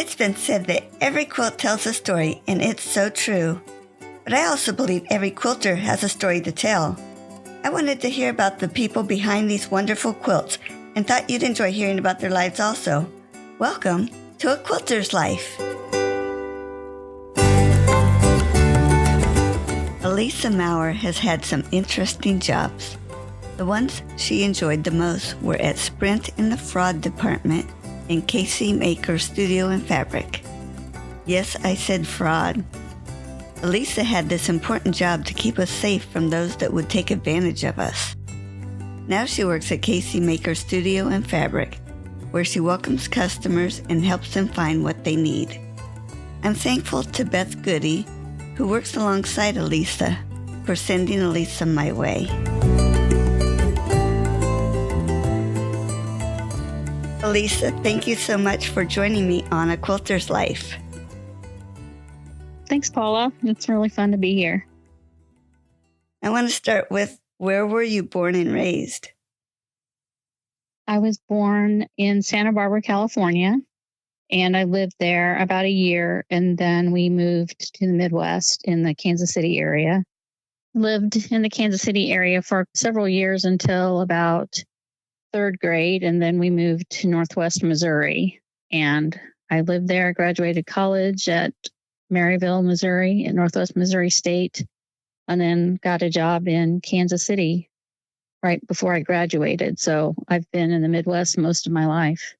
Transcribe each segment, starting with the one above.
It's been said that every quilt tells a story, and it's so true. But I also believe every quilter has a story to tell. I wanted to hear about the people behind these wonderful quilts and thought you'd enjoy hearing about their lives also. Welcome to A Quilter's Life. Alycia Maurer has had some interesting jobs. The ones she enjoyed the most were at Sprint in the fraud department and Alycia Maurer Studio and Fabric. Yes, I said fraud. Alycia had this important job to keep us safe from those that would take advantage of us. Now she works at Alycia Maurer Studio and Fabric, where she welcomes customers and helps them find what they need. I'm thankful to Beth Gude, who works alongside Alycia, for sending Alycia my way. Alycia, thank you so much for joining me on A Quilter's Life. Thanks, Paula. It's really fun to be here. I want to start with, where were you born and raised? I was born in Santa Barbara, California, and I lived there about a year, and then we moved to the Midwest in the Kansas City area. Lived in the Kansas City area for several years until about third grade, and then we moved to Northwest Missouri. And I lived there, graduated college at Maryville, Missouri, in Northwest Missouri State, and then got a job in Kansas City right before I graduated. So I've been in the Midwest most of my life.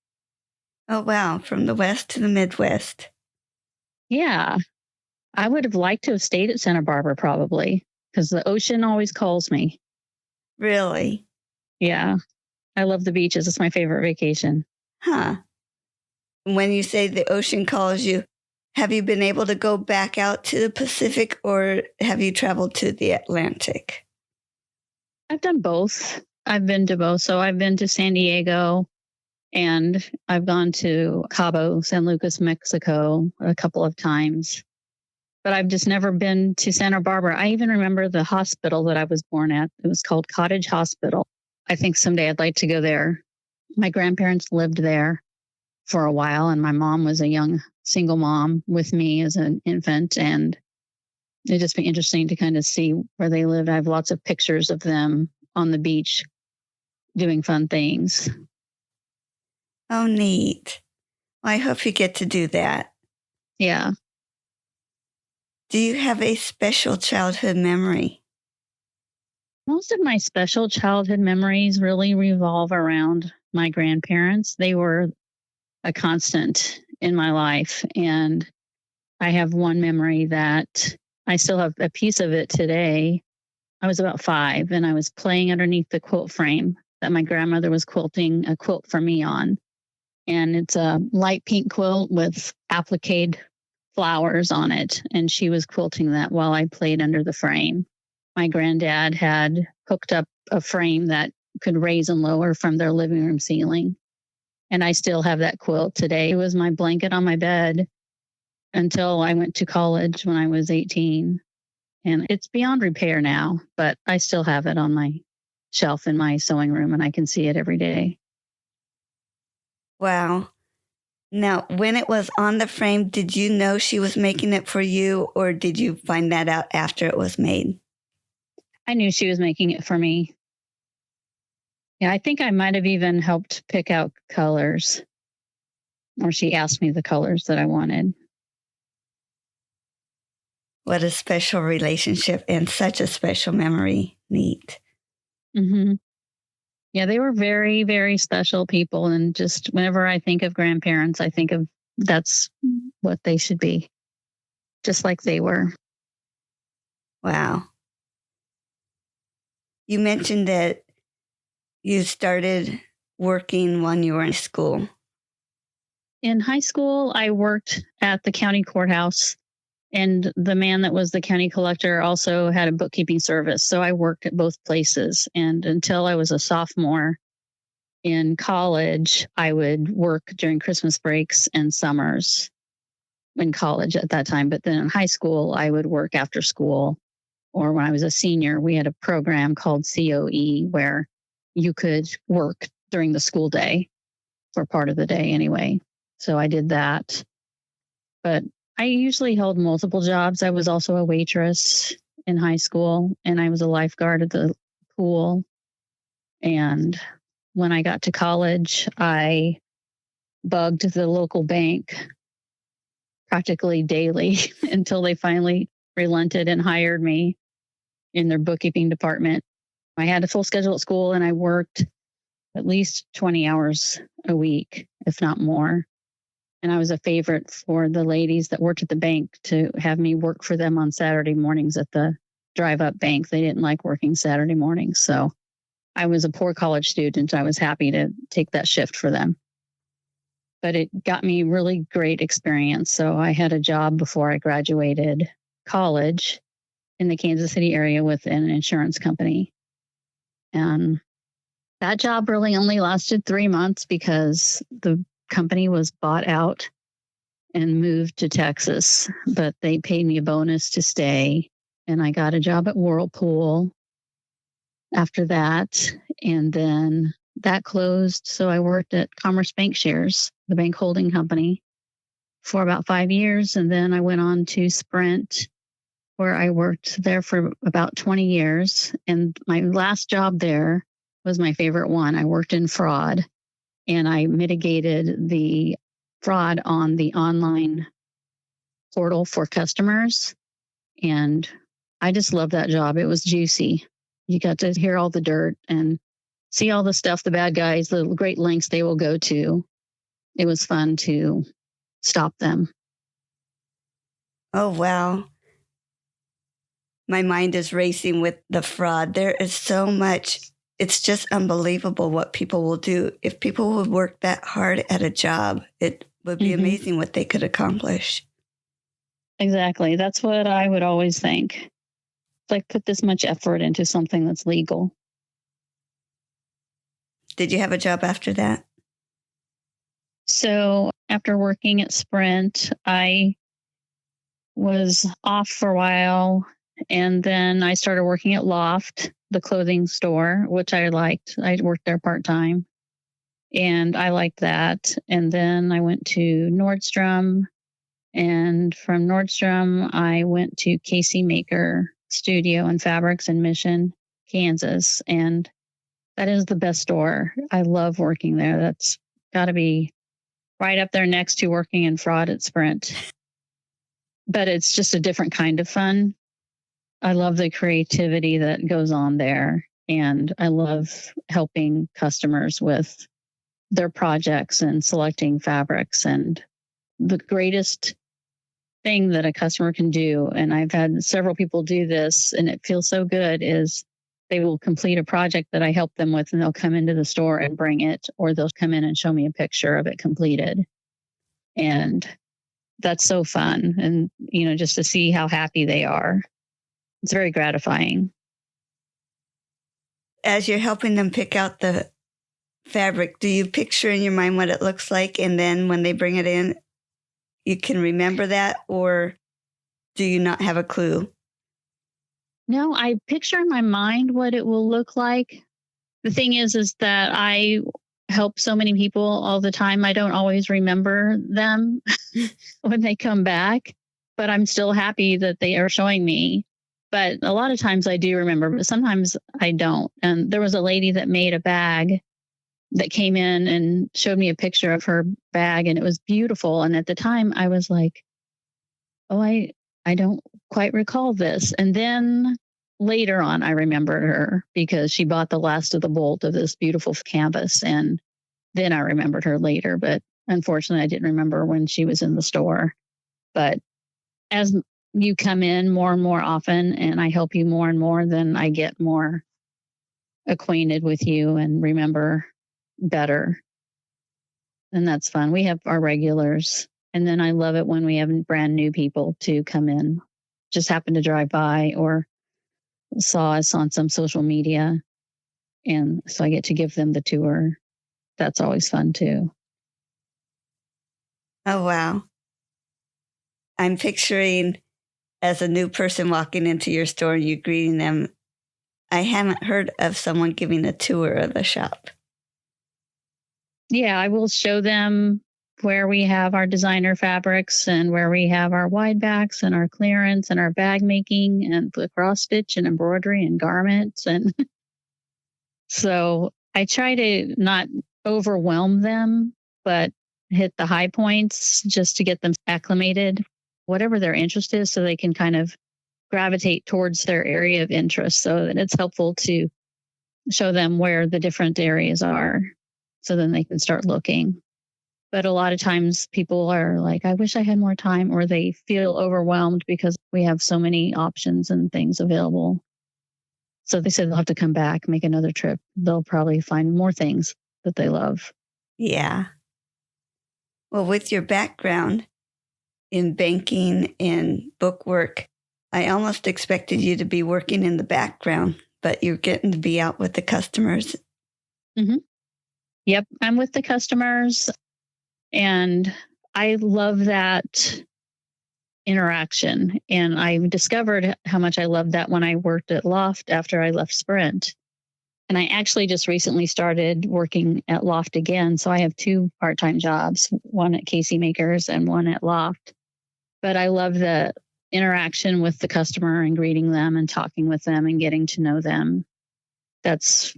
Oh, wow. From the West to the Midwest. Yeah. I would have liked to have stayed at Santa Barbara probably, because the ocean always calls me. Really? Yeah. I love the beaches. It's my favorite vacation. Huh. When you say the ocean calls you, have you been able to go back out to the Pacific, or have you traveled to the Atlantic? I've done both. I've been to both. So I've been to San Diego, and I've gone to Cabo San Lucas, Mexico a couple of times. But I've just never been to Santa Barbara. I even remember the hospital that I was born at. It was called Cottage Hospital. I think someday I'd like to go there. My grandparents lived there for a while, and my mom was a young single mom with me as an infant, and it'd just be interesting to kind of see where they lived. I have lots of pictures of them on the beach doing fun things. Oh, neat. Well, I hope you get to do that. Yeah. Do you have a special childhood memory? Most of my special childhood memories really revolve around my grandparents. They were a constant in my life. And I have one memory that I still have a piece of it today. I was about 5, and I was playing underneath the quilt frame that my grandmother was quilting a quilt for me on. And it's a light pink quilt with applique flowers on it. And she was quilting that while I played under the frame. My granddad had hooked up a frame that could raise and lower from their living room ceiling. And I still have that quilt today. It was my blanket on my bed until I went to college when I was 18. And it's beyond repair now, but I still have it on my shelf in my sewing room, and I can see it every day. Wow. Now, when it was on the frame, did you know she was making it for you, or did you find that out after it was made? I knew she was making it for me. Yeah, I think I might have even helped pick out colors, or she asked me the colors that I wanted. What a special relationship and such a special memory. Neat. Mm-hmm. Yeah, they were very, very special people. And just whenever I think of grandparents, I think of that's what they should be, just like they were. Wow. You mentioned that you started working when you were in school. In high school, I worked at the county courthouse, and the man that was the county collector also had a bookkeeping service. So I worked at both places. And until I was a sophomore in college, I would work during Christmas breaks and summers in college at that time. But then in high school, I would work after school. Or when I was a senior, we had a program called COE where you could work during the school day for part of the day anyway. So I did that. But I usually held multiple jobs. I was also a waitress in high school, and I was a lifeguard at the pool. And when I got to college, I bugged the local bank practically daily until they finally relented and hired me in their bookkeeping department. I had a full schedule at school, and I worked at least 20 hours a week, if not more. And I was a favorite for the ladies that worked at the bank to have me work for them on Saturday mornings at the drive-up bank. They didn't like working Saturday mornings. So I was a poor college student. I was happy to take that shift for them. But it got me really great experience. So I had a job before I graduated college in the Kansas City area with an insurance company. And that job really only lasted 3 months because the company was bought out and moved to Texas, but they paid me a bonus to stay. And I got a job at Whirlpool after that. And then that closed. So I worked at Commerce Bank Shares, the bank holding company, for about 5 years. And then I went on to Sprint, where I worked there for about 20 years. And my last job there was my favorite one. I worked in fraud, and I mitigated the fraud on the online portal for customers. And I just loved that job. It was juicy. You got to hear all the dirt and see all the stuff, the bad guys, the great lengths they will go to. It was fun to stop them. Oh, wow. My mind is racing with the fraud. There is so much. It's just unbelievable what people will do. If people would work that hard at a job, it would be amazing what they could accomplish. Exactly. That's what I would always think. It's like, put this much effort into something that's legal. Did you have a job after that? So after working at Sprint, I was off for a while, and then I started working at Loft, the clothing store, which I liked. I worked there part-time, and I liked that. And then I went to Nordstrom, and from Nordstrom, I went to Casey Maker Studio and Fabrics in Mission, Kansas. And that is the best store. I love working there. That's got to be right up there next to working in fraud at Sprint. But it's just a different kind of fun. I love the creativity that goes on there. And I love helping customers with their projects and selecting fabrics. And the greatest thing that a customer can do, and I've had several people do this, and it feels so good, is they will complete a project that I help them with, and they'll come into the store and bring it, or they'll come in and show me a picture of it completed. And that's so fun. And, just to see how happy they are, it's very gratifying. As you're helping them pick out the fabric, do you picture in your mind what it looks like? And then when they bring it in, you can remember that, or do you not have a clue? No, I picture in my mind what it will look like. The thing is that I help so many people all the time. I don't always remember them when they come back, but I'm still happy that they are showing me. But a lot of times I do remember, but sometimes I don't. And there was a lady that made a bag that came in and showed me a picture of her bag, and it was beautiful. And at the time I was like, oh, I don't quite recall this. And then later on, I remembered her because she bought the last of the bolt of this beautiful canvas. And then I remembered her later. But unfortunately, I didn't remember when she was in the store. But as you come in more and more often, and I help you more and more, then I get more acquainted with you and remember better. And that's fun. We have our regulars. And then I love it when we have brand new people to come in, just happen to drive by or saw us on some social media. And so I get to give them the tour. That's always fun too. Oh, wow. I'm picturing as a new person walking into your store and you greeting them. I haven't heard of someone giving a tour of the shop. Yeah, I will show them where we have our designer fabrics and where we have our wide backs and our clearance and our bag making and the cross stitch and embroidery and garments. And so I try to not overwhelm them, but hit the high points just to get them acclimated, whatever their interest is, so they can kind of gravitate towards their area of interest, so that it's helpful to show them where the different areas are, so then they can start looking. But a lot of times people are like, I wish I had more time, or they feel overwhelmed because we have so many options and things available. So they said they'll have to come back, make another trip. They'll probably find more things that they love. Yeah. Well, with your background in banking and bookwork, I almost expected you to be working in the background, but you're getting to be out with the customers. Mm-hmm. Yep, I'm with the customers, and I love that interaction. And I discovered how much I loved that when I worked at Loft after I left Sprint. And I actually just recently started working at Loft again. So I have 2 part-time jobs, one at Casey Makers and one at Loft. But I love the interaction with the customer and greeting them and talking with them and getting to know them. That's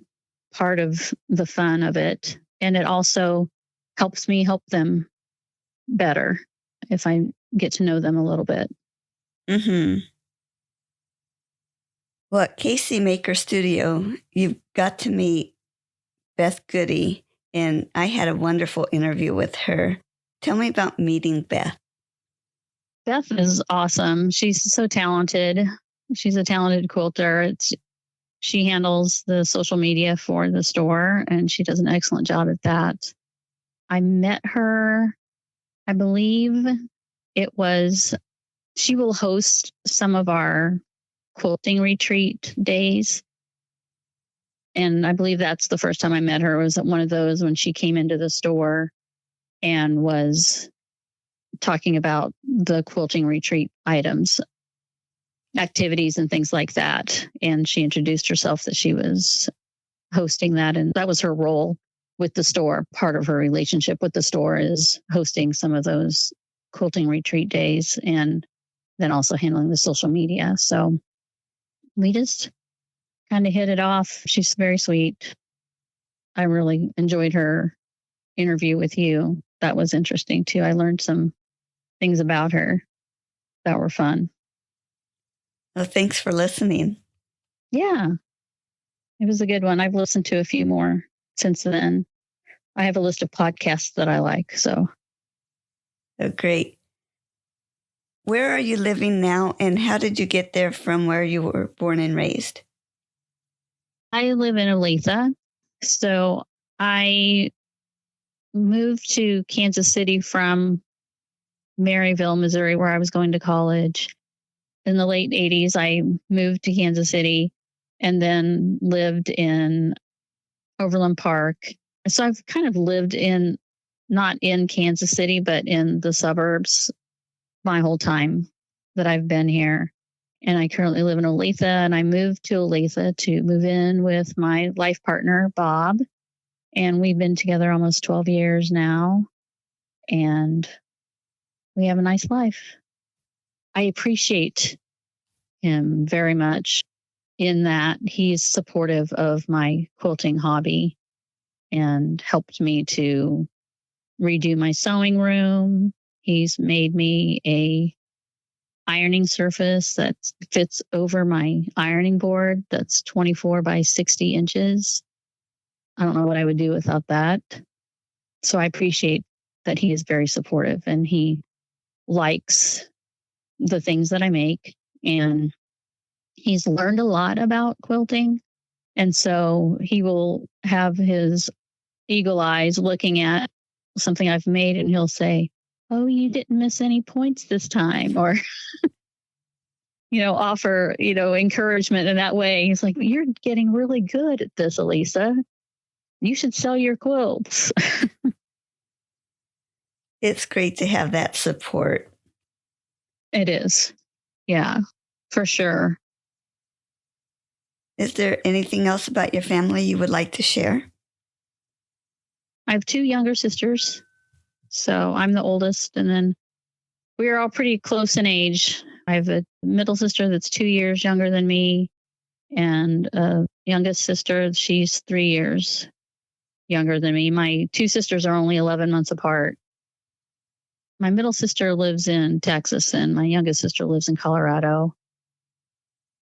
part of the fun of it. And it also helps me help them better if I get to know them a little bit. Mm-hmm. Well, at Casey Maker Studio, you've got to meet Beth Gude, and I had a wonderful interview with her. Tell me about meeting Beth. Beth is awesome. She's so talented. She's a talented quilter. She handles the social media for the store, and she does an excellent job at that. I met her, I believe she will host some of our quilting retreat days. And I believe that's the first time I met her, was at one of those when she came into the store and was talking about the quilting retreat items, activities and things like that. And she introduced herself that she was hosting that. And that was her role with the store. Part of her relationship with the store is hosting some of those quilting retreat days and then also handling the social media. So we just kind of hit it off. She's very sweet. I really enjoyed her interview with you. That was interesting too. I learned some things about her that were fun. Well, thanks for listening. Yeah, it was a good one. I've listened to a few more since then. I have a list of podcasts that I like. So, Oh, great. Where are you living now, and how did you get there from where you were born and raised? I live in Olathe. So I moved to Kansas City from Maryville, Missouri, where I was going to college. In the late 80s, I moved to Kansas City and then lived in Overland Park. So I've kind of lived not in Kansas City, but in the suburbs my whole time that I've been here. And I currently live in Olathe, and I moved to Olathe to move in with my life partner, Bob. And we've been together almost 12 years now. And we have a nice life. I appreciate him very much in that he's supportive of my quilting hobby and helped me to redo my sewing room. He's made me a ironing surface that fits over my ironing board that's 24 by 60 inches. I don't know what I would do without that. So I appreciate that he is very supportive, and he likes the things that I make, and he's learned a lot about quilting. And so he will have his eagle eyes looking at something I've made, and he'll say, "Oh, you didn't miss any points this time," or offer, encouragement in that way. He's like, "You're getting really good at this, Alycia. You should sell your quilts." It's great to have that support. It is. Yeah, for sure. Is there anything else about your family you would like to share? I have 2 younger sisters. So I'm the oldest, and then we are all pretty close in age. I have a middle sister that's 2 years younger than me, and a youngest sister, she's 3 years younger than me. My two sisters are only 11 months apart. My middle sister lives in Texas, and my youngest sister lives in Colorado.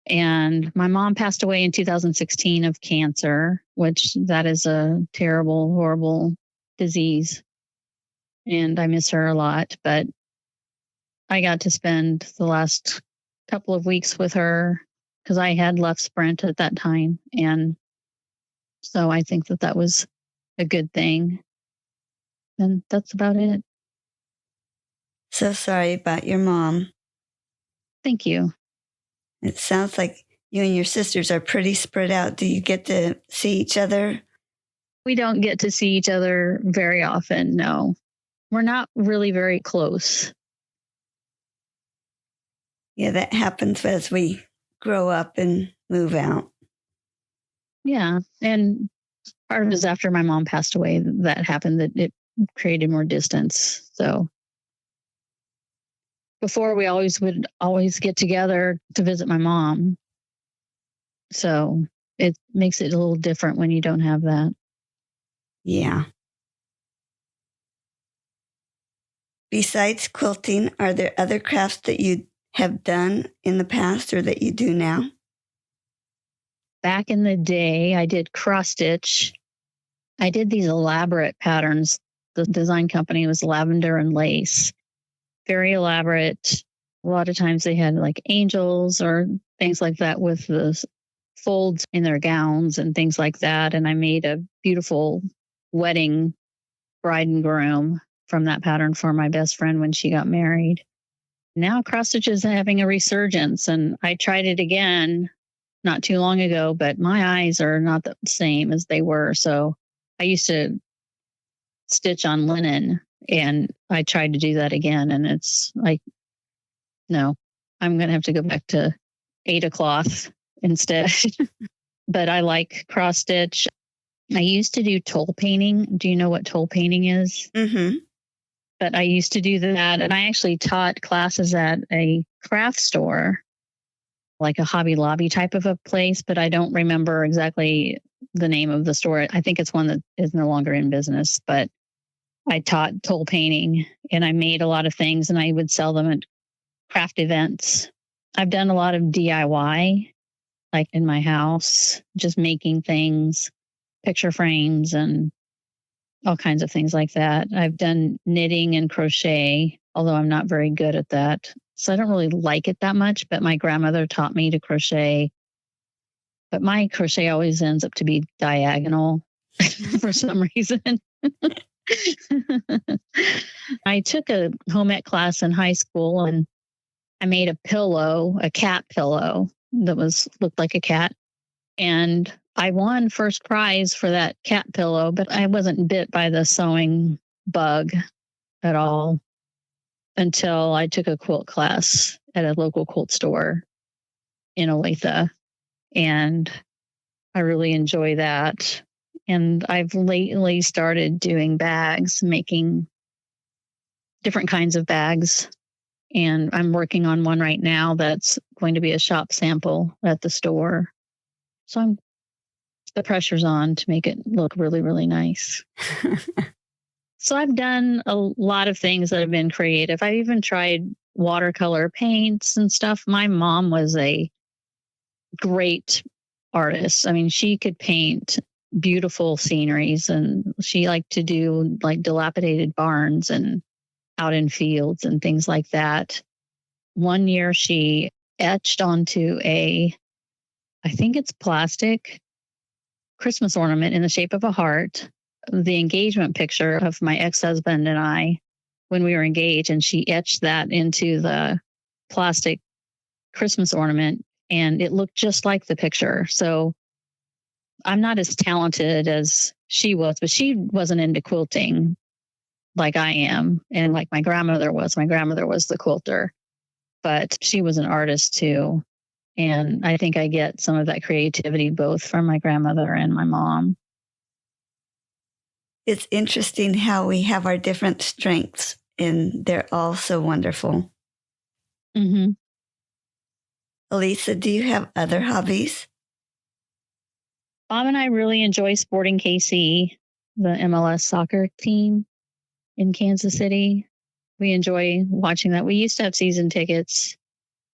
And my mom passed away in 2016 of cancer, which that is a terrible, horrible disease. And I miss her a lot, but I got to spend the last couple of weeks with her because I had left Sprint at that time. And so I think that that was a good thing. And that's about it. So sorry about your mom. Thank you. It sounds like you and your sisters are pretty spread out. Do you get to see each other? We don't get to see each other very often, no. We're not really very close. Yeah, that happens as we grow up and move out. Yeah. And part of it is after my mom passed away that happened, that it created more distance. So before we would always get together to visit my mom. So it makes it a little different when you don't have that. Yeah. Besides quilting, are there other crafts that you have done in the past or that you do now? Back in the day, I did cross stitch. I did these elaborate patterns. The design company was Lavender and Lace. Very elaborate. A lot of times they had like angels or things like that with the folds in their gowns and things like that. And I made a beautiful wedding bride and groom from that pattern for my best friend when she got married. Now cross stitch is having a resurgence, and I tried it again not too long ago, but my eyes are not the same as they were. So I used to stitch on linen, and I tried to do that again, and it's like, no, I'm going to have to go back to Ada cloth instead. But I like cross stitch. I used to do toll painting. Do you know what toll painting is? Mm-hmm. But I used to do that. And I actually taught classes at a craft store, like a Hobby Lobby type of a place, but I don't remember exactly the name of the store. I think it's one that is no longer in business, but I taught toll painting and I made a lot of things and I would sell them at craft events. I've done a lot of DIY, like in my house, just making things, picture frames and all kinds of things like that. I've done knitting and crochet, although I'm not very good at that. So I don't really like it that much, but my grandmother taught me to crochet. But my crochet always ends up to be diagonal for some reason. I took a home ec class in high school and I made a pillow, a cat pillow that looked like a cat. And I won first prize for that cat pillow, but I wasn't bit by the sewing bug at all until I took a quilt class at a local quilt store in Olathe. And I really enjoy that. And I've lately started doing bags, making different kinds of bags. And I'm working on one right now that's going to be a shop sample at the store. So the pressure's on to make it look really, really nice. So I've done a lot of things that have been creative. I've even tried watercolor paints and stuff. My mom was a great artist. I mean, she could paint beautiful sceneries and she liked to do like dilapidated barns and out in fields and things like that. One year she etched onto I think it's plastic Christmas ornament in the shape of a heart, the engagement picture of my ex-husband and I when we were engaged, and she etched that into the plastic Christmas ornament and it looked just like the picture. So I'm not as talented as she was, but she wasn't into quilting like I am and like my grandmother was. My grandmother was the quilter, but she was an artist too. And I think I get some of that creativity both from my grandmother and my mom. It's interesting how we have our different strengths, and they're all so wonderful. Mm-hmm. Alycia, do you have other hobbies? Bob and I really enjoy sporting KC, the MLS soccer team in Kansas City. We enjoy watching that. We used to have season tickets,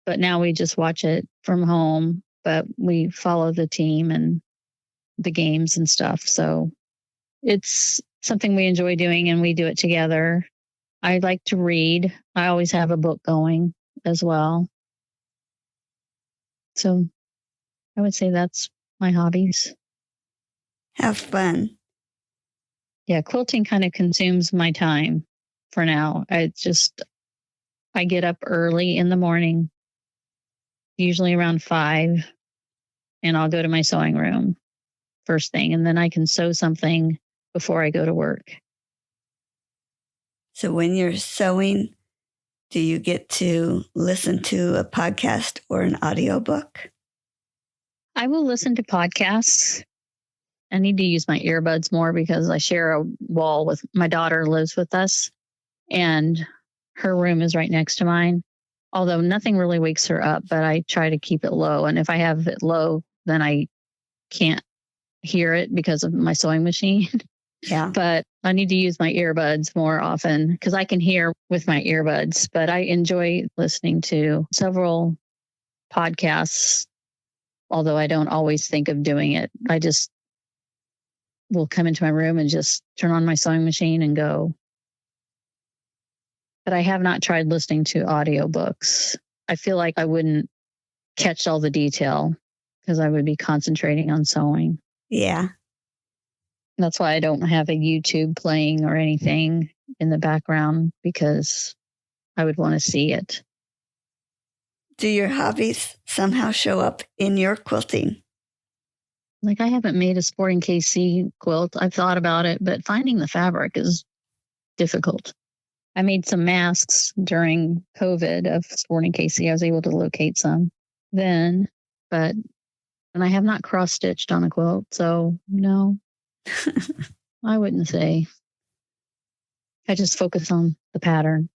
but now we just watch it from home. But we follow the team and the games and stuff. So it's something we enjoy doing, and we do it together. I like to read. I always have a book going as well. So I would say that's my hobbies. Have fun. Yeah, quilting kind of consumes my time for now. I get up early in the morning, usually around 5, and I'll go to my sewing room first thing, and then I can sew something before I go to work. So when you're sewing, do you get to listen to a podcast or an audiobook? I will listen to podcasts. I need to use my earbuds more because I share a wall with my daughter lives with us, and her room is right next to mine. Although nothing really wakes her up, but I try to keep it low. And if I have it low, then I can't hear it because of my sewing machine. Yeah. But I need to use my earbuds more often because I can hear with my earbuds. But I enjoy listening to several podcasts, although I don't always think of doing it. I just will come into my room and just turn on my sewing machine and go. But I have not tried listening to audiobooks. I feel like I wouldn't catch all the detail because I would be concentrating on sewing. Yeah. That's why I don't have a YouTube playing or anything in the background, because I would want to see it. Do your hobbies somehow show up in your quilting? Like, I haven't made a sporting KC quilt. I've thought about it, but finding the fabric is difficult. I made some masks during COVID of sporting KC. I was able to locate some then, and I have not cross-stitched on a quilt. So no, I wouldn't say. I just focus on the pattern.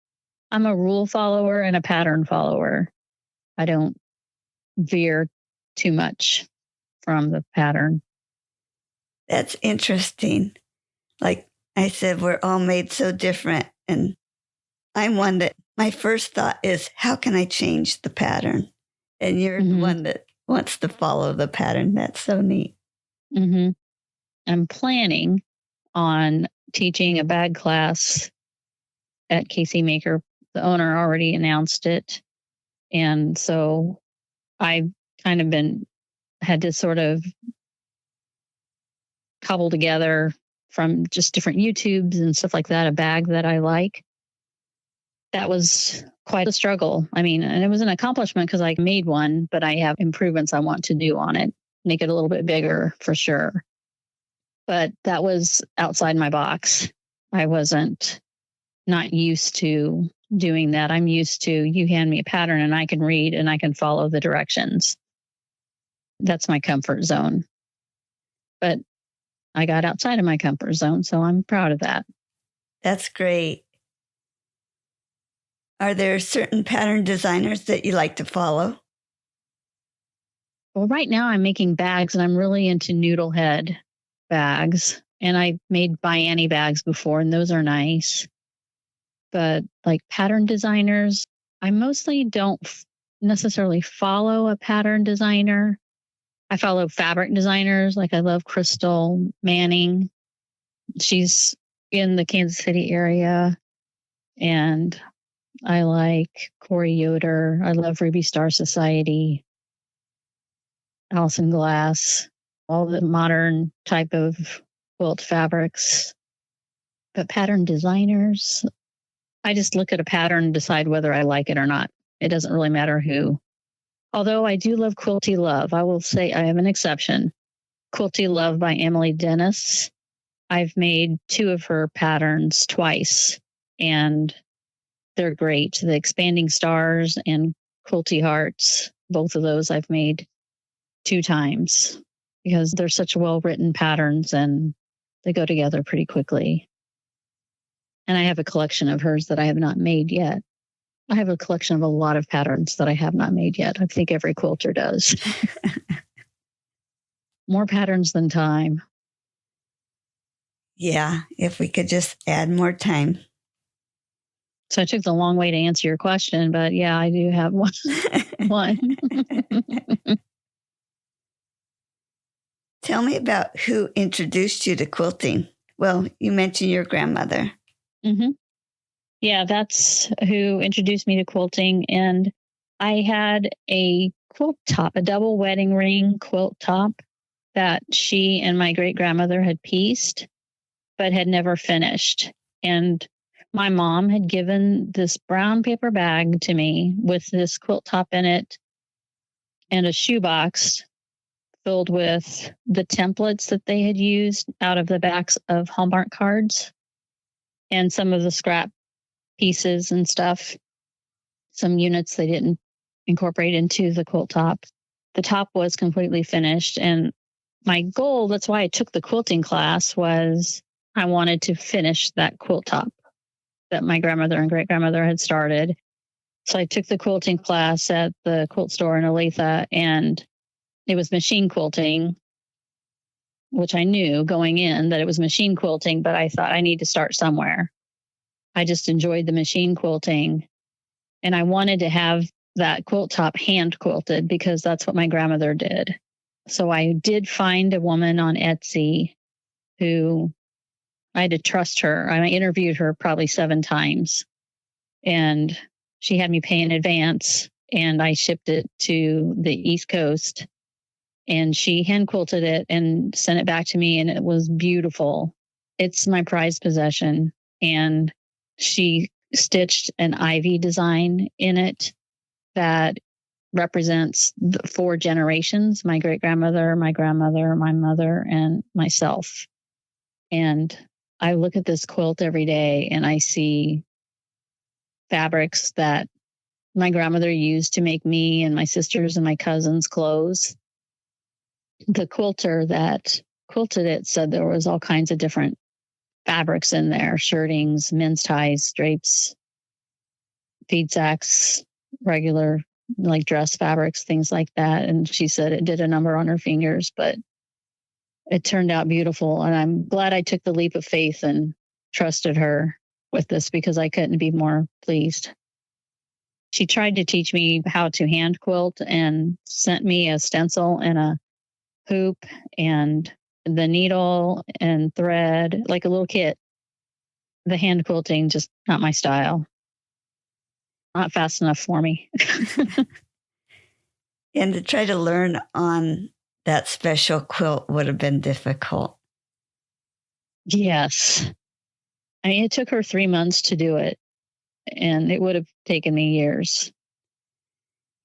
I'm a rule follower and a pattern follower. I don't veer too much from the pattern. That's interesting. Like I said, we're all made so different. And I'm one that my first thought is, how can I change the pattern? And you're the one that wants to follow the pattern. That's so neat. Mm-hmm. I'm planning on teaching a bag class at KC Maker. The owner already announced it. And so I've kind of had to sort of cobble together from just different YouTubes and stuff like that, a bag that I like. That was quite a struggle. I mean, and it was an accomplishment because I made one, but I have improvements I want to do on it, make it a little bit bigger for sure. But that was outside my box. I wasn't not used to doing that. I'm used to, you hand me a pattern and I can read and I can follow the directions. That's my comfort zone. But I got outside of my comfort zone, so I'm proud of that. That's great. Are there certain pattern designers that you like to follow? Well, right now I'm making bags and I'm really into noodle head bags. And I've made Bianni bags before, and those are nice. But like pattern designers, I mostly don't necessarily follow a pattern designer. I follow fabric designers. Like, I love Crystal Manning. She's in the Kansas City area. And I like Corey Yoder. I love Ruby Star Society, Allison Glass, all the modern type of quilt fabrics. But pattern designers, I just look at a pattern and decide whether I like it or not. It doesn't really matter who. Although I do love Quilty Love. I will say I have an exception. Quilty Love by Emily Dennis. I've made 2 of her patterns twice, and they're great. The Expanding Stars and Quilty Hearts, both of those I've made 2 times because they're such well-written patterns, and They go together pretty quickly. And I have a collection of hers that I have not made yet. I have a collection of a lot of patterns that I have not made yet. I think every quilter does. More patterns than time. Yeah, if we could just add more time. So I took the long way to answer your question, but yeah, I do have one. Tell me about who introduced you to quilting. Well, you mentioned your grandmother. Mm-hmm. Yeah, that's who introduced me to quilting. And I had a quilt top, a double wedding ring quilt top that she and my great grandmother had pieced, but had never finished. And my mom had given this brown paper bag to me with this quilt top in it and a shoebox filled with the templates that they had used out of the backs of Hallmark cards and some of the scrap pieces and stuff, some units they didn't incorporate into the quilt top. The top was completely finished. And my goal, that's why I took the quilting class, was I wanted to finish that quilt top that my grandmother and great grandmother had started. So I took the quilting class at the quilt store in Alycia, and it was machine quilting, which I knew going in that it was machine quilting, but I thought I need to start somewhere. I just enjoyed the machine quilting, and I wanted to have that quilt top hand quilted because that's what my grandmother did. So I did find a woman on Etsy who I had to trust her. I interviewed her probably 7 times, and she had me pay in advance, and I shipped it to the East Coast, and she hand quilted it and sent it back to me, and it was beautiful. It's my prized possession. And she stitched an ivy design in it that represents the 4 generations: my great grandmother, my grandmother, my mother, and myself. And I look at this quilt every day and I see fabrics that my grandmother used to make me and my sisters and my cousins clothes. The quilter that quilted it said there was all kinds of different fabrics in there: shirtings, men's ties, drapes, feed sacks, regular like dress fabrics, things like that. And she said it did a number on her fingers, but it turned out beautiful. And I'm glad I took the leap of faith and trusted her with this, because I couldn't be more pleased. She tried to teach me how to hand quilt and sent me a stencil and a hoop and the needle and thread, like a little kit. The hand quilting, just not my style. Not fast enough for me. And to try to learn on that special quilt would have been difficult. Yes. I mean, it took her 3 months to do it, and it would have taken me years.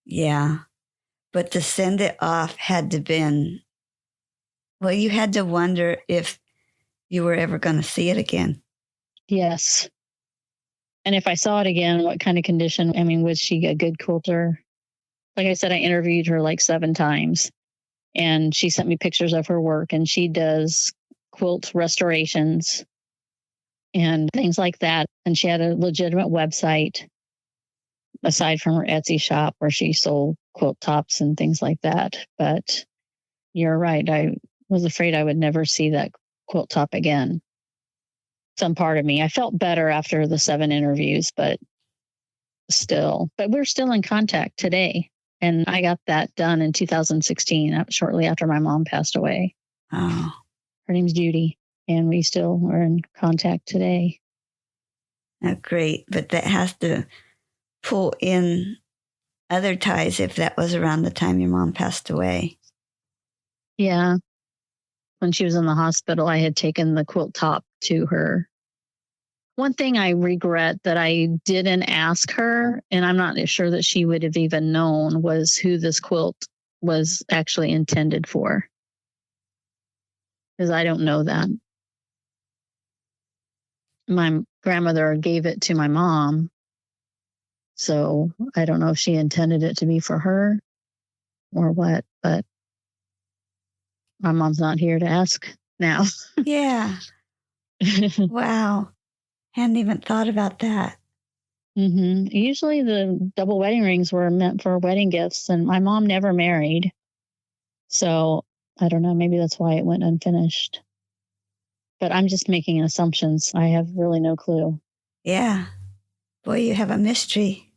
Yeah. But to send it off had to been, well, you had to wonder if you were ever going to see it again. Yes. And if I saw it again, what kind of condition? I mean, was she a good quilter? Like I said, I interviewed her like 7 times, and she sent me pictures of her work, and she does quilt restorations and things like that. And she had a legitimate website aside from her Etsy shop where she sold quilt tops and things like that. But you're right. I was afraid I would never see that quilt top again. Some part of me, I felt better after the 7 interviews, but we're still in contact today. And I got that done in 2016, shortly after my mom passed away. Oh. Her name's Judy, and we still are in contact today. Oh, great. But that has to pull in other ties if that was around the time your mom passed away. Yeah. When she was in the hospital, I had taken the quilt top to her. One thing I regret that I didn't ask her, and I'm not sure that she would have even known, was who this quilt was actually intended for. Because I don't know that. My grandmother gave it to my mom, so I don't know if she intended it to be for her or what, but my mom's not here to ask now. Yeah. Wow. Hadn't even thought about that. Usually the double wedding rings were meant for wedding gifts, and my mom never married. So I don't know, maybe that's why it went unfinished. But I'm just making assumptions. I have really no clue. Yeah. Boy, you have a mystery.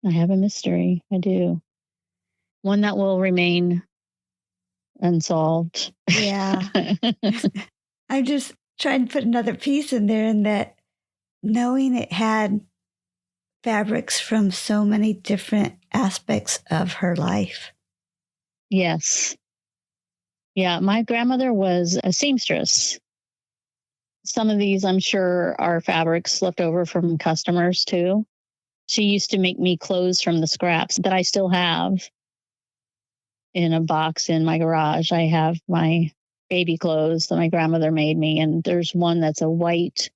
I have a mystery. I do. One that will remain unsolved. Yeah. I'm just trying to put another piece in there, in that knowing it had fabrics from so many different aspects of her life. Yes. Yeah, my grandmother was a seamstress. Some of these, I'm sure, are fabrics left over from customers too. She used to make me clothes from the scraps that I still have in a box in my garage. I have my baby clothes that my grandmother made me, and there's one that's a white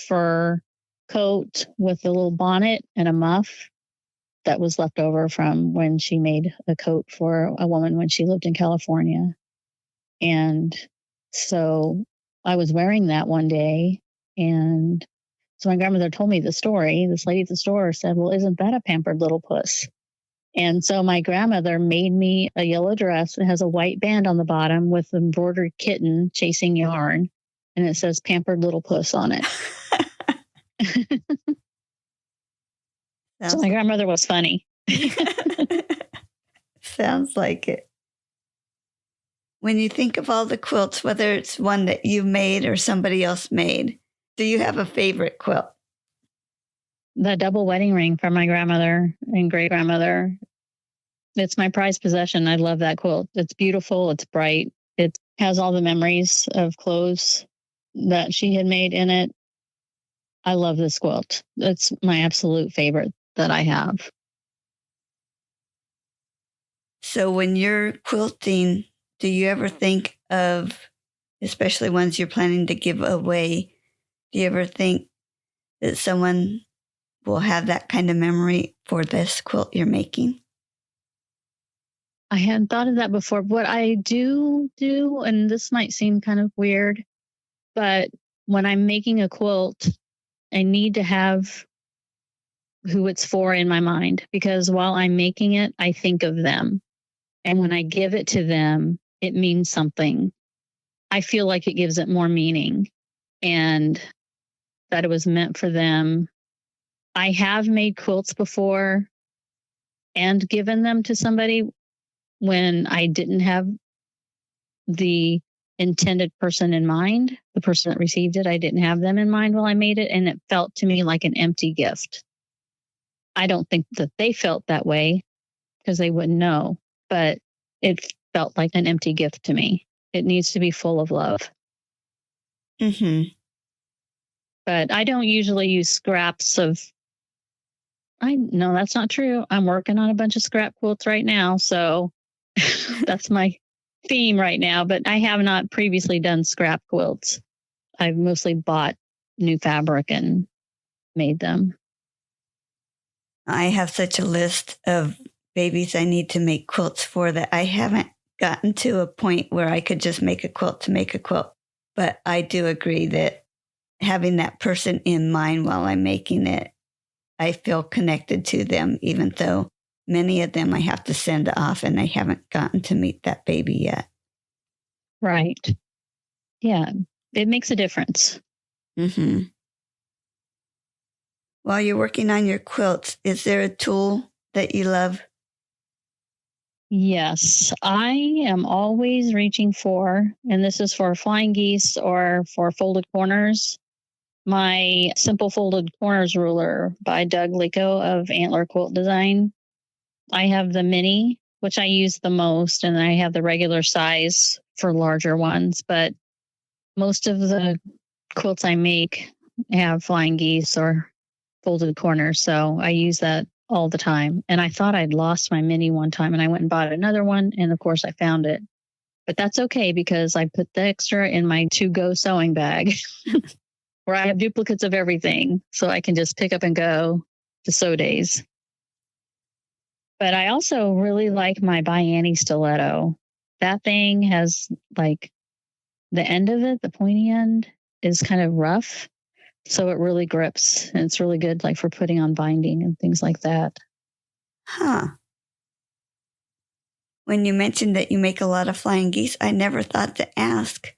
fur coat with a little bonnet and a muff that was left over from when she made a coat for a woman when she lived in California. And so I was wearing that one day, and so my grandmother told me the story. This lady at the store said, "Well, isn't that a pampered little puss?" And so my grandmother made me a yellow dress. It has a white band on the bottom with an embroidered kitten chasing yarn, and it says "Pampered Little Puss" on it. So my grandmother was funny. Sounds like it. When you think of all the quilts, whether it's one that you made or somebody else made, do you have a favorite quilt? The double wedding ring from my grandmother and great grandmother. It's my prized possession. I love that quilt. It's beautiful. It's bright. It has all the memories of clothes that she had made in it. I love this quilt. It's my absolute favorite that I have. So when you're quilting, do you ever think of, especially ones you're planning to give away, do you ever think that someone will have that kind of memory for this quilt you're making? I hadn't thought of that before. What I do, and this might seem kind of weird, but when I'm making a quilt, I need to have who it's for in my mind, because while I'm making it, I think of them. And when I give it to them, it means something. I feel like it gives it more meaning, and that it was meant for them. I have made quilts before and given them to somebody when I didn't have the intended person in mind. The person that received it, I didn't have them in mind while I made it, and it felt to me like an empty gift. I don't think that they felt that way because they wouldn't know, but it felt like an empty gift to me. It needs to be full of love. But I don't usually use scraps of. No, that's not true. I'm working on a bunch of scrap quilts right now, so that's my theme right now. But I have not previously done scrap quilts. I've mostly bought new fabric and made them. I have such a list of babies I need to make quilts for that I haven't gotten to a point where I could just make a quilt to make a quilt. But I do agree that having that person in mind while I'm making it, I feel connected to them, even though many of them I have to send off and I haven't gotten to meet that baby yet. Right. Yeah, it makes a difference. While you're working on your quilts, is there a tool that you love? Yes, I am always reaching for, and this is for flying geese or for folded corners, my simple folded corners ruler by Doug Lico of Antler Quilt Design. I have the mini, which I use the most, and I have the regular size for larger ones, but most of the quilts I make have flying geese or folded corners, so I use that all the time. And I thought I'd lost my mini one time, and I went and bought another one, and of course I found it. But that's okay, because I put the extra in my to-go sewing bag where I have duplicates of everything, so I can just pick up and go to sew days. But I also really like my Bianni stiletto. That thing has like the end of it, the pointy end, is kind of rough. So it really grips, and it's really good like for putting on binding and things like that. Huh. When you mentioned that you make a lot of flying geese, I never thought to ask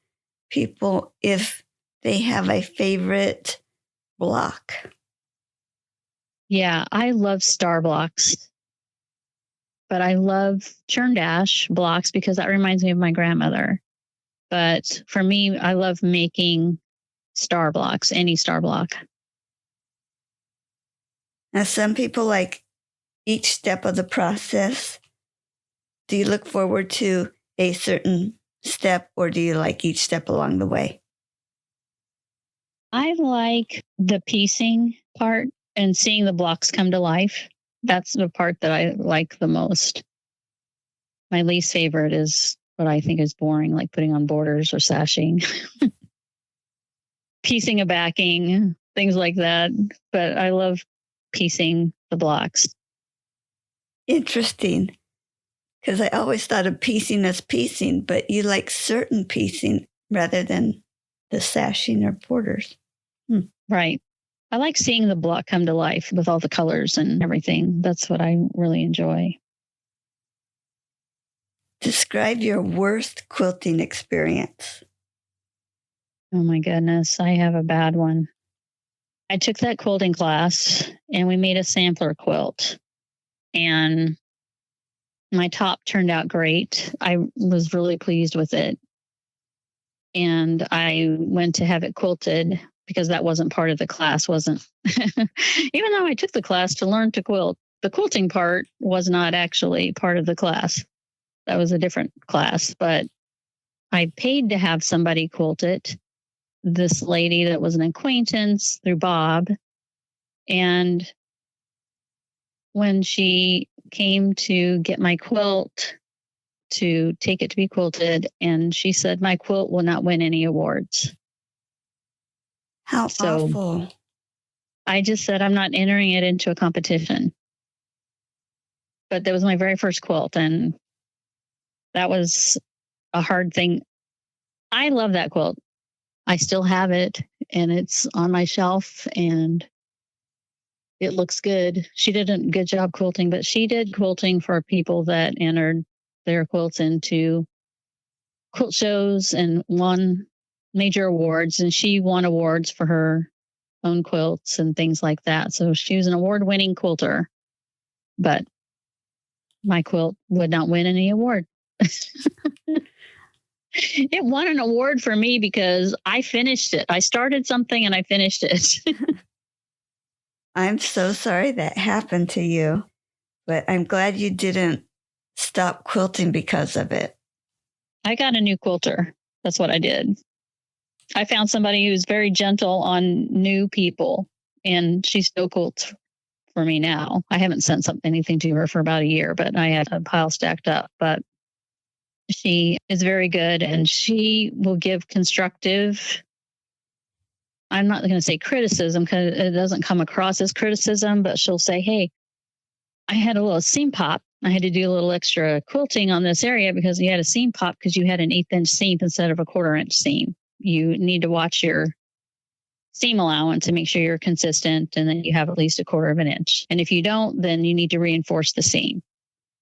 people if they have a favorite block. Yeah, I love star blocks, but I love churn dash blocks because that reminds me of my grandmother. But for me, I love making star blocks, any star block. Now, some people like each step of the process. Do you look forward to a certain step, or do you like each step along the way? I like the piecing part and seeing the blocks come to life. That's the part that I like the most. My least favorite is what I think is boring, like putting on borders or sashing, piecing a backing, things like that. But I love piecing the blocks. Interesting, because I always thought of piecing as piecing, but you like certain piecing rather than the sashing or borders. Right. I like seeing the block come to life with all the colors and everything. That's what I really enjoy. Describe your worst quilting experience. Oh my goodness, I have a bad one. I took that quilting class and we made a sampler quilt. And my top turned out great. I was really pleased with it. And I went to have it quilted because that wasn't part of the class, wasn't. Even though I took the class to learn to quilt, the quilting part was not actually part of the class. That was a different class, but I paid to have somebody quilt it. This lady that was an acquaintance through Bob. And when she came to get my quilt to take it to be quilted, and she said, my quilt will not win any awards. How awful. I just said, I'm not entering it into a competition. But that was my very first quilt, and that was a hard thing. I love that quilt. I still have it, and it's on my shelf, and it looks good. She did a good job quilting, but she did quilting for people that entered their quilts into quilt shows and won major awards. And she won awards for her own quilts and things like that. So she was an award-winning quilter, but my quilt would not win any award. It won an award for me because I finished it. I started something and I finished it. I'm so sorry that happened to you, but I'm glad you didn't stop quilting because of it. I got a new quilter. That's what I did. I found somebody who's very gentle on new people, and she still quilts for me now. I haven't sent anything to her for about a year, but I had a pile stacked up. But she is very good, and she will give constructive, I'm not going to say criticism because it doesn't come across as criticism, but she'll say, hey, I had a little seam pop. I had to do a little extra quilting on this area because you had a seam pop because you had an 1/8 inch seam instead of a 1/4 inch seam. You need to watch your seam allowance and make sure you're consistent, and then you have at least a 1/4 inch. And if you don't, then you need to reinforce the seam.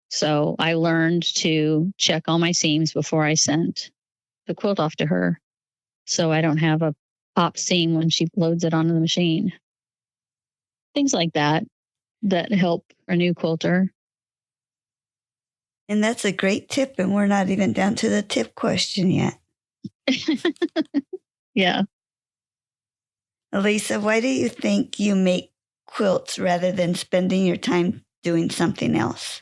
So I learned to check all my seams before I sent the quilt off to her, so I don't have a pop seam when she loads it onto the machine. Things like that help a new quilter. And that's a great tip, and we're not even down to the tip question yet. Yeah. Alycia, why do you think you make quilts rather than spending your time doing something else?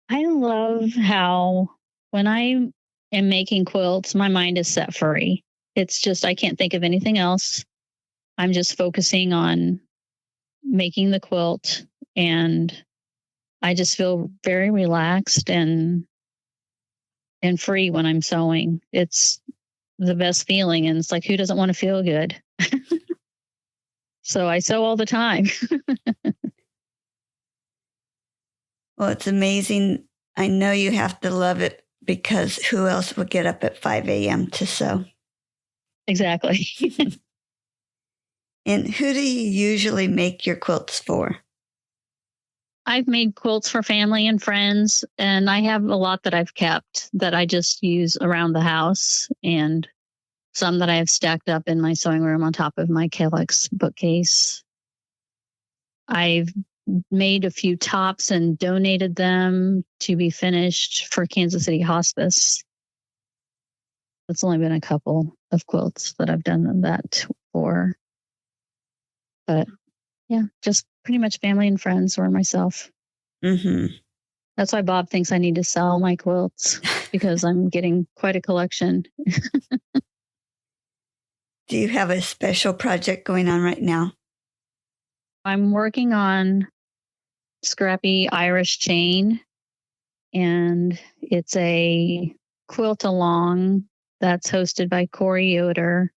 I love how when I am making quilts, my mind is set free. It's just, I can't think of anything else. I'm just focusing on making the quilt, and I just feel very relaxed and free when I'm sewing. It's the best feeling. And it's like, who doesn't want to feel good? So I sew all the time. Well, it's amazing. I know you have to love it because who else would get up at 5 a.m. to sew? Exactly. And who do you usually make your quilts for? I've made quilts for family and friends, and I have a lot that I've kept that I just use around the house, and some that I have stacked up in my sewing room on top of my Calyx bookcase. I've made a few tops and donated them to be finished for Kansas City Hospice. It's only been a couple of quilts that I've done that for. But yeah, just pretty much family and friends or myself. Mm-hmm. That's why Bob thinks I need to sell my quilts because I'm getting quite a collection. Do you have a special project going on right now? I'm working on Scrappy Irish Chain, and it's a quilt along that's hosted by Corey Yoder.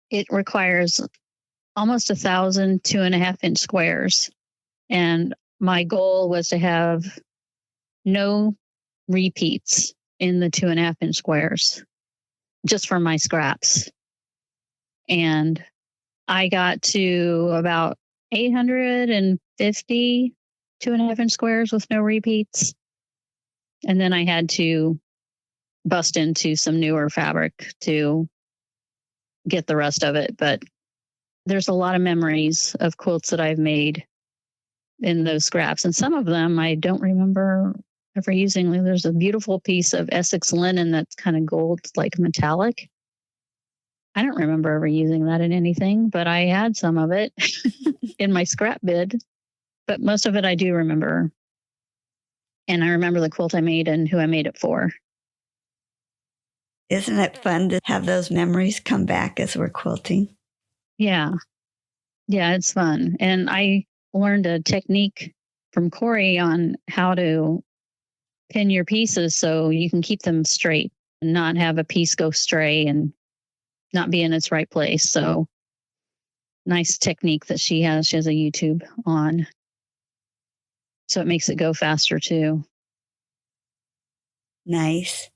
It requires almost 1,000 2.5-inch squares. And my goal was to have no repeats in the 2.5-inch squares, just for my scraps. And I got to about 850 2.5-inch squares with no repeats. And then I had to bust into some newer fabric to get the rest of it. But there's a lot of memories of quilts that I've made in those scraps. And some of them I don't remember ever using. There's a beautiful piece of Essex linen that's kind of gold, like metallic. I don't remember ever using that in anything, but I had some of it in my scrap bid. But most of it I do remember. And I remember the quilt I made and who I made it for. Isn't it fun to have those memories come back as we're quilting? Yeah. Yeah, it's fun. And I learned a technique from Corey on how to pin your pieces so you can keep them straight and not have a piece go stray and not be in its right place. So nice technique that she has. She has a YouTube on. So it makes it go faster too. Nice.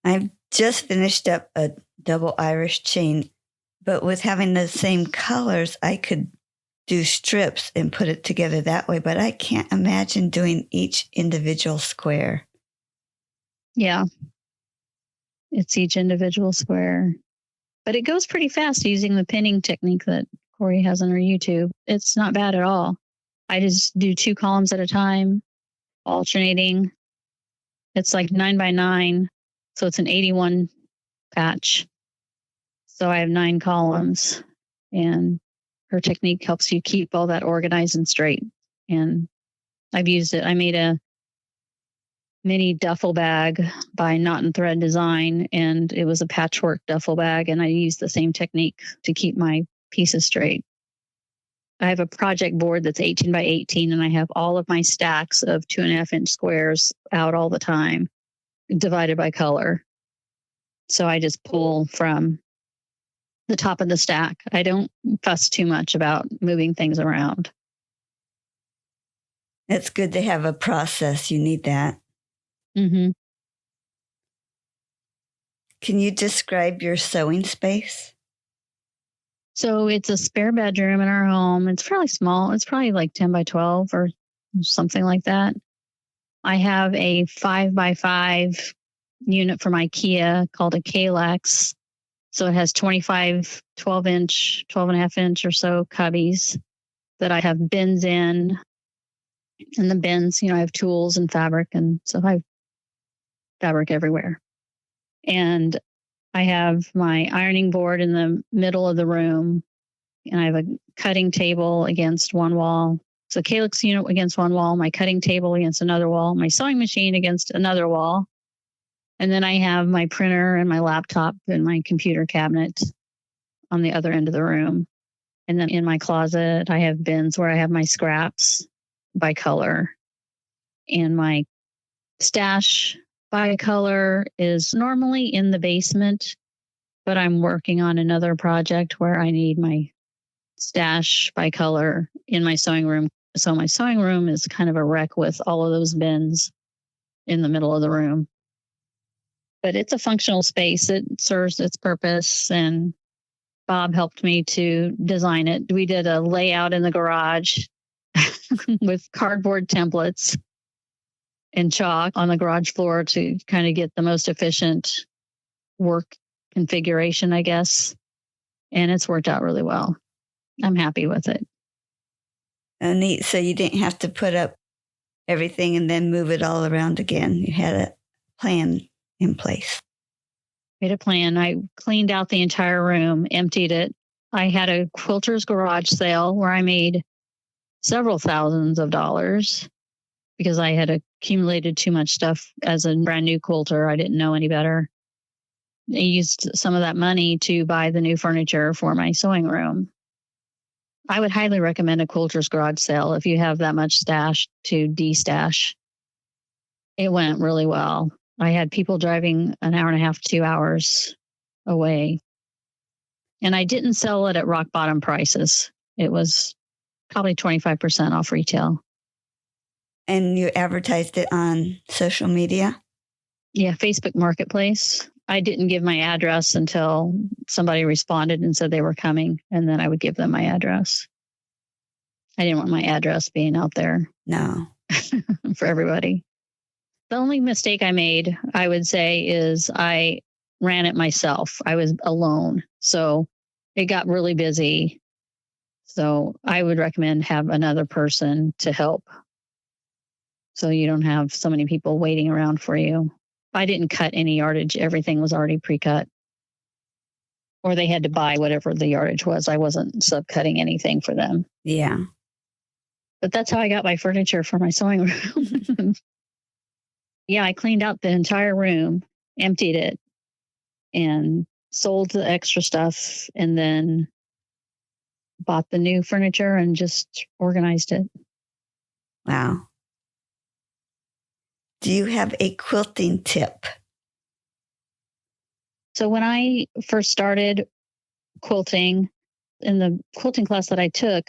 I've just finished up a double Irish chain, but with having the same colors, I could do strips and put it together that way, but I can't imagine doing each individual square. Yeah. It's each individual square. But it goes pretty fast using the pinning technique that Corey has on her YouTube. It's not bad at all. I just do 2 columns at a time, alternating. It's like 9x9. So it's an 81 patch. So I have 9 columns, and her technique helps you keep all that organized and straight. And I've used it. I made a mini duffel bag by Knot and Thread Design, and it was a patchwork duffel bag, and I used the same technique to keep my pieces straight. I have a project board that's 18 by 18, and I have all of my stacks of 2.5-inch squares out all the time, divided by color. So I just pull from the top of the stack. I don't fuss too much about moving things around. It's good to have a process. You need that. Mm-hmm. Can you describe your sewing space? So it's a spare bedroom in our home. It's fairly small. It's probably like 10 by 12 or something like that. I have a 5x5 unit from IKEA called a Calyx. So it has 25, 12-inch, 12.5-inch or so cubbies that I have bins in. And the bins, I have tools and fabric. And so I have fabric everywhere. And I have my ironing board in the middle of the room. And I have a cutting table against one wall. So Calyx unit against one wall, my cutting table against another wall, my sewing machine against another wall. And then I have my printer and my laptop and my computer cabinet on the other end of the room. And then in my closet, I have bins where I have my scraps by color. And my stash by color is normally in the basement, but I'm working on another project where I need my stash by color in my sewing room. So my sewing room is kind of a wreck with all of those bins in the middle of the room. But it's a functional space. It serves its purpose, and Bob helped me to design it. We did a layout in the garage with cardboard templates and chalk on the garage floor to kind of get the most efficient work configuration, I guess. And it's worked out really well. I'm happy with it. Neat. So you didn't have to put up everything and then move it all around again. You had a plan in place. Made a plan. I cleaned out the entire room, emptied it. I had a quilter's garage sale where I made several thousands of dollars because I had accumulated too much stuff as a brand new quilter. I didn't know any better. I used some of that money to buy the new furniture for my sewing room. I would highly recommend a quilter's garage sale if you have that much stash to de-stash. It went really well. I had people driving an hour and a half, 2 hours away. And I didn't sell it at rock bottom prices. It was probably 25% off retail. And you advertised it on social media? Yeah, Facebook Marketplace. I didn't give my address until somebody responded and said they were coming, and then I would give them my address. I didn't want my address being out there. No. For everybody. The only mistake I made, I would say, is I ran it myself. I was alone. So it got really busy. So I would recommend have another person to help. So you don't have so many people waiting around for you. I didn't cut any yardage. Everything was already pre-cut. Or they had to buy whatever the yardage was. I wasn't subcutting anything for them. Yeah. But that's how I got my furniture for my sewing room. Yeah, I cleaned out the entire room, emptied it, and sold the extra stuff, and then bought the new furniture and just organized it. Wow. Do you have a quilting tip? So when I first started quilting, in the quilting class that I took,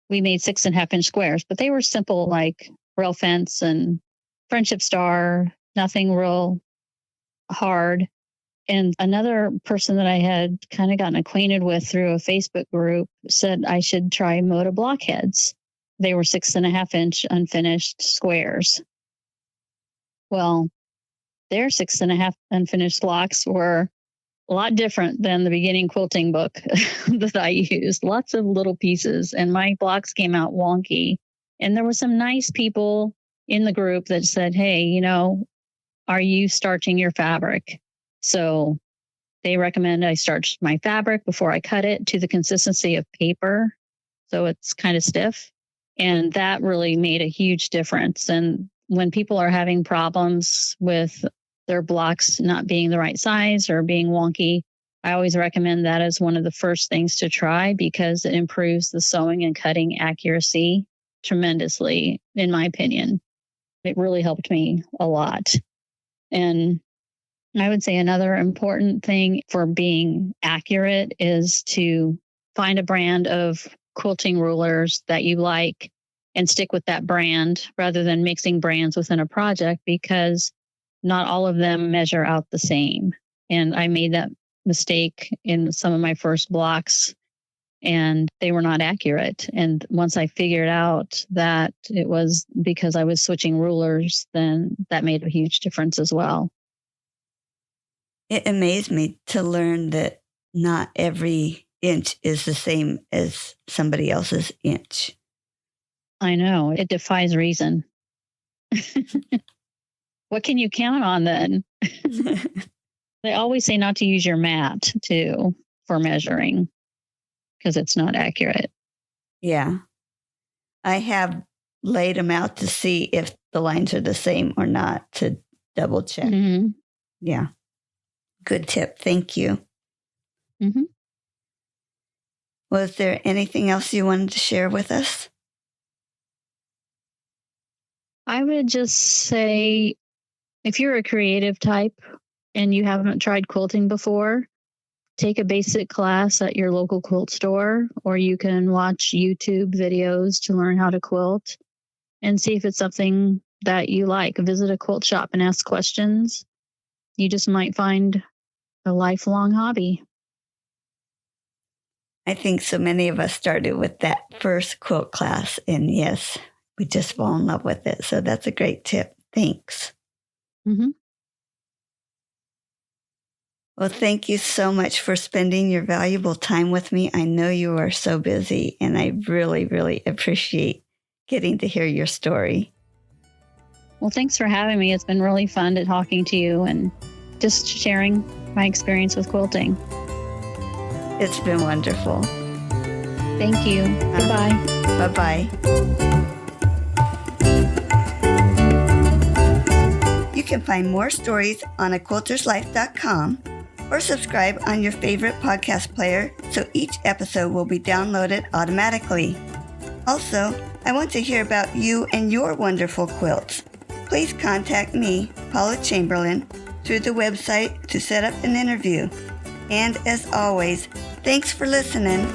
we made 6.5-inch squares, but they were simple, like rail fence and friendship star, nothing real hard. And another person that I had kind of gotten acquainted with through a Facebook group said I should try Moda blockheads. They were 6.5-inch unfinished squares. Well, their 6.5 unfinished blocks were a lot different than the beginning quilting book that I used. Lots of little pieces, and my blocks came out wonky. And there were some nice people in the group that said, hey, are you starching your fabric? So they recommend I starch my fabric before I cut it to the consistency of paper. So it's kind of stiff. And that really made a huge difference. And when people are having problems with their blocks not being the right size or being wonky, I always recommend that as one of the first things to try because it improves the sewing and cutting accuracy tremendously, in my opinion. It really helped me a lot. And I would say another important thing for being accurate is to find a brand of quilting rulers that you like and stick with that brand rather than mixing brands within a project because not all of them measure out the same. And I made that mistake in some of my first blocks and they were not accurate. And once I figured out that it was because I was switching rulers, then that made a huge difference as well. It amazed me to learn that not every inch is the same as somebody else's inch. I know. It defies reason. What can you count on then? They always say not to use your mat too for measuring because it's not accurate. Yeah. I have laid them out to see if the lines are the same or not to double check. Mm-hmm. Yeah. Good tip. Thank you. Mm-hmm. Was there anything else you wanted to share with us? I would just say if you're a creative type and you haven't tried quilting before, take a basic class at your local quilt store, or you can watch YouTube videos to learn how to quilt and see if it's something that you like. Visit a quilt shop and ask questions. you just might find a lifelong hobby. I think so many of us started with that first quilt class, and yes, we just fall in love with it. So that's a great tip. Thanks. Mm-hmm. Well, thank you so much for spending your valuable time with me. I know you are so busy, and I really, really appreciate getting to hear your story. Well, thanks for having me. It's been really fun to talking to you and just sharing my experience with quilting. It's been wonderful. Thank you. Goodbye. Bye-bye. You can find more stories on aquilterslife.com or subscribe on your favorite podcast player so each episode will be downloaded automatically. Also, I want to hear about you and your wonderful quilts. Please contact me, Paula Chamberlain, through the website to set up an interview. And as always, thanks for listening.